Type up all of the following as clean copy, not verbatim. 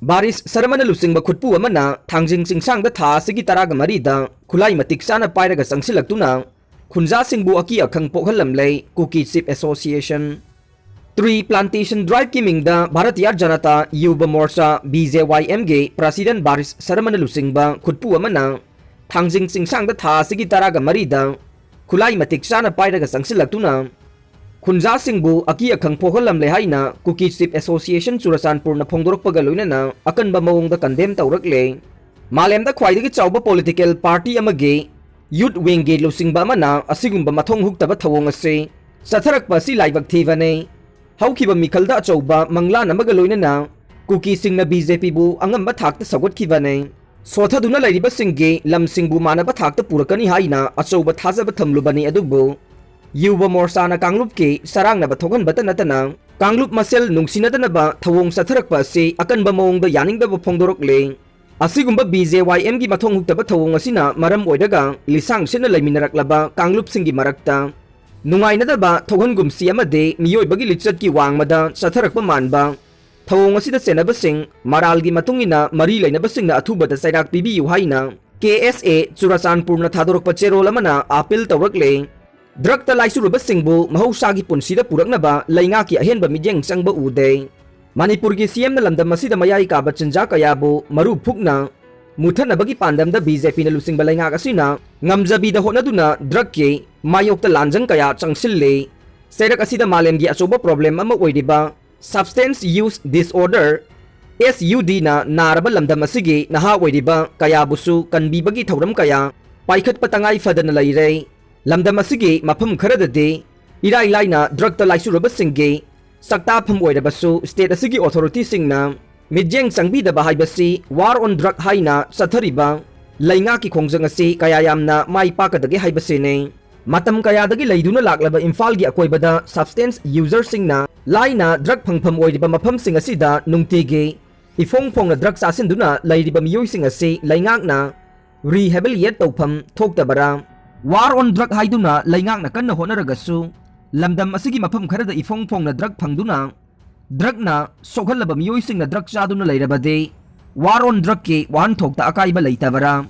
Barish Sharma Luchingba Khutpu Amana Thangjing Chingsangda tha Asigi taraga marida Khutlai Matik Chana pairaga sangsilaktuna Khunja Singbu aki akhang pokhalamlei Cookie Chip Association 3 Plantation Drive Kimingda Bharatiya Janata Yuba Morcha BJYM ge President Barish Sharma Luchingba Khutpu Amana Thangjing Chingsangda tha Asigi taraga marida Khutlai Matik Chana pairaga sangsilaktuna Khunja Singbu aki akhang pokhalam lehaina Cookie Chip Association Churasanpur na phongdorok pagaloina na akan ba mawong da condemn tawrakle malemda khwaidagi chawba political party amage youth wing ge Luchingba Amana asigumba mathong huktaba thawong ase satharakpa si laibak thivane haukiba mikhalda achawba mangla namagaloina na Cookie singna BJP bu angamba thakta sagotkibane sothaduna lairiba singge lamsingbu manaba thakta purakani haina achawba thajaba thamlubani adubu Yuba Morsana Kanglup ke sarang na bathogan bata natana Kanglup masel nungsina na ba thawong satharak pa si akan ba mawong da yaning ba phongdorok le asigumba BJYM gi mathong hukta ba thawong asina maram oidaga lisang sina laiminarak laba Kanglup singi marakta nungai na da ba thogan gumsi amade miyoi bagi lichat ki wang mada satharak pa manba thawong asida senaba sing maral gi matungina mari laina ba singna athuba da sairak pibi yu haina KSA Churasanpur na thadorok pa cherol amana apil tawrak le Drug ta laisuru singbu mahusagi punsida purak na ba lainga ki ahen ba mijeng sangba uday Manipur ki CM na lamdam masida mayai ka ba chinja kayabo maru phukna muthan na bagi pandam da BJP na Luchingba lainga kasina ngamjabi da hona duna drug ke mayok ta lanjang kaya changsille serak asida malem gi asoba problem ama oidiba substance use disorder SUD na naraba lamdam asigi naha oidiba kaya busu kanbi bagi thauram kaya paikhat patangai fadana laire Lamdam asigi mafam kharadade irai laina drug ta laisuru singge sakta pham oirabasu state asigi authority singna mijeng sangbi da bahai basi war on drug haina sathariba lainga ki khongjang asi kaya yamna mai pakadage haibasine matam kaya dagi laiduna laklaba imphal gi akoibada substance user singna laina drug phangpham oiriba mafam sing asida nungtige ifong phong na drug sasinduna lairiba miyoi sing asi laingak na rehabilitate tawpham thoktabara War on drug haiduna laingak na kanna honaragasu lamdam asigi mafam kharada ifong phong na drug phangduna drug na sokhalaba miyoi sing na drug chaduna lairabade war on drug ke wan thokta akaiba leitabara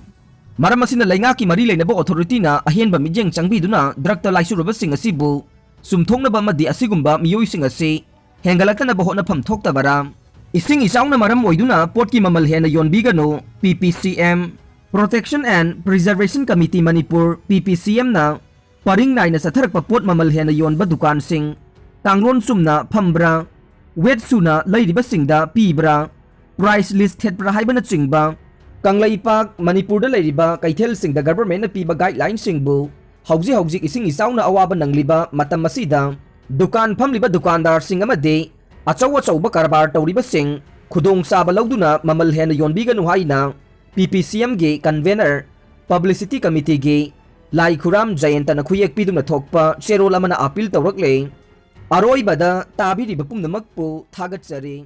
maram asina laingak ki mari leinaba authority na ahenba mijeng changbiduna drug ta laisuruba sing asibu sumthongna ba madi asigumba miyoi sing asi hengalakna ba hona pham thoktabara ising isaungna maram oiduna potki mamal hena yonbigano PPCM Protection and Preservation Committee Manipur PPCM na paring nai na satharak papot mamalhen na yon ba dukan sing tanglon sumna phambra wet suna lairiba singda pibra price list het pra haiba na chingba kanglaipak Manipur da lairiba kaithel singda government na piba guideline singbu hauji ising isaw na awaba nangliba matam masida dukan phamliba dukandar sing amade achaw ba karbar tawriba sing khudong saba lawduna mamalhen na yonbiga nu haina PPCM ge convener publicity committee ge lai khuram jayanta na khuyek piduna thokpa cherol amana appeal tawrakle aroi bada tabiri bapum namak pu thagat chari